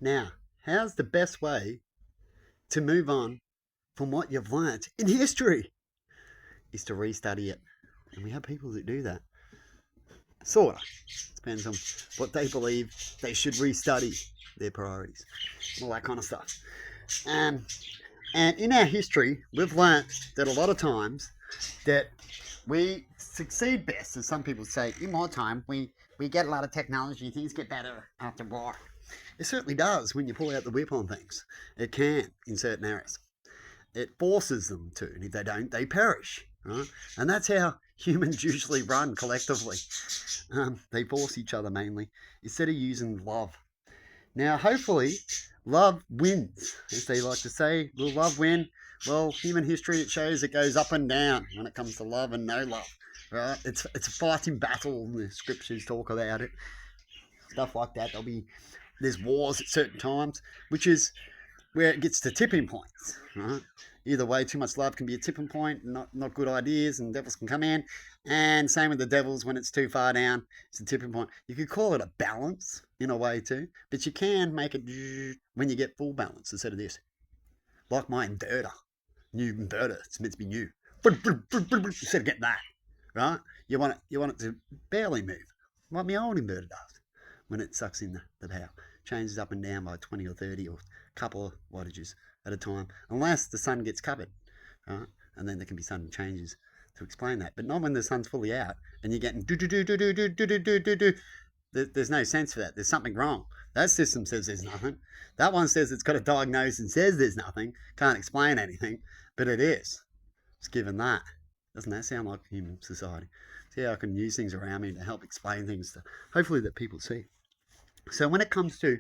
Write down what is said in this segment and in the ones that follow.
Now, how's the best way to move on from what you've learnt in history? Is to restudy it. And we have people that do that. Sort of. Depends on what they believe they should restudy, their priorities, all that kind of stuff. Um, and in our history, we've learnt that a lot of times that we succeed best, as some people say. In my time, we get a lot of technology, things get better after war. It certainly does when you pull out the whip on things. It can in certain areas. It forces them to, and if they don't, they perish. Right? And that's how humans usually run collectively. They force each other mainly instead of using love. Now, hopefully, love wins. As they like to say, will love win? Well, human history, it shows it goes up and down when it comes to love and no love. Right? It's a fighting battle. The scriptures talk about it. Stuff like that. There's wars at certain times, which is where it gets to tipping points. Right? Either way, too much love can be a tipping point, not good ideas, and devils can come in. And same with the devils, when it's too far down, it's a tipping point. You could call it a balance in a way too, but you can make it when you get full balance instead of this. Like my inverter, new inverter, it's meant to be new. Instead of getting that, right? You want it to barely move, like my old inverter does when it sucks in the power. Changes up and down by 20 or 30 or a couple of wattages at a time, unless the sun gets covered, right? And then there can be sudden changes to explain that, but not when the sun's fully out and you're getting do do do do do do do do do do do. There's no sense for that. There's something wrong. That system says there's nothing. That one says it's got a diagnosis and says there's nothing. Can't explain anything, but it is. It's given that. Doesn't that sound like human society? See how I can use things around me to help explain things to hopefully that people see. So when it comes to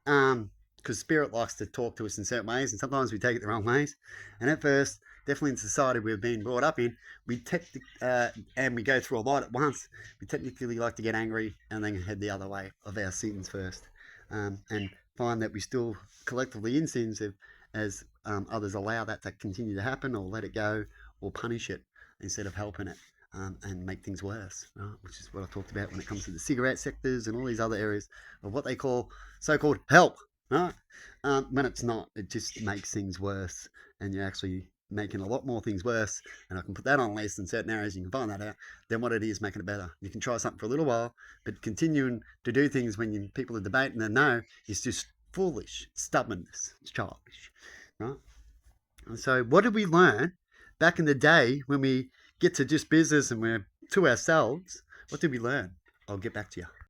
because spirit likes to talk to us in certain ways, and sometimes we take it the wrong ways. And at first, definitely in the society we've been brought up in, and we go through a lot at once. We technically like to get angry and then head the other way of our sins first, and find that we still collectively in sins as others allow that to continue to happen, or let it go, or punish it instead of helping it. And make things worse, right? Which is what I talked about when it comes to the cigarette sectors and all these other areas of what they call so-called help, right? When it's not, it just makes things worse, and you're actually making a lot more things worse. And I can put that on a list in certain areas. You can find that out. Then what it is making it better. You can try something for a little while, but continuing to do things when people are debating and no is just foolish, stubbornness, it's childish, right? And so, what did we learn back in the day when we get to just business and we're to ourselves? What did we learn? I'll get back to you.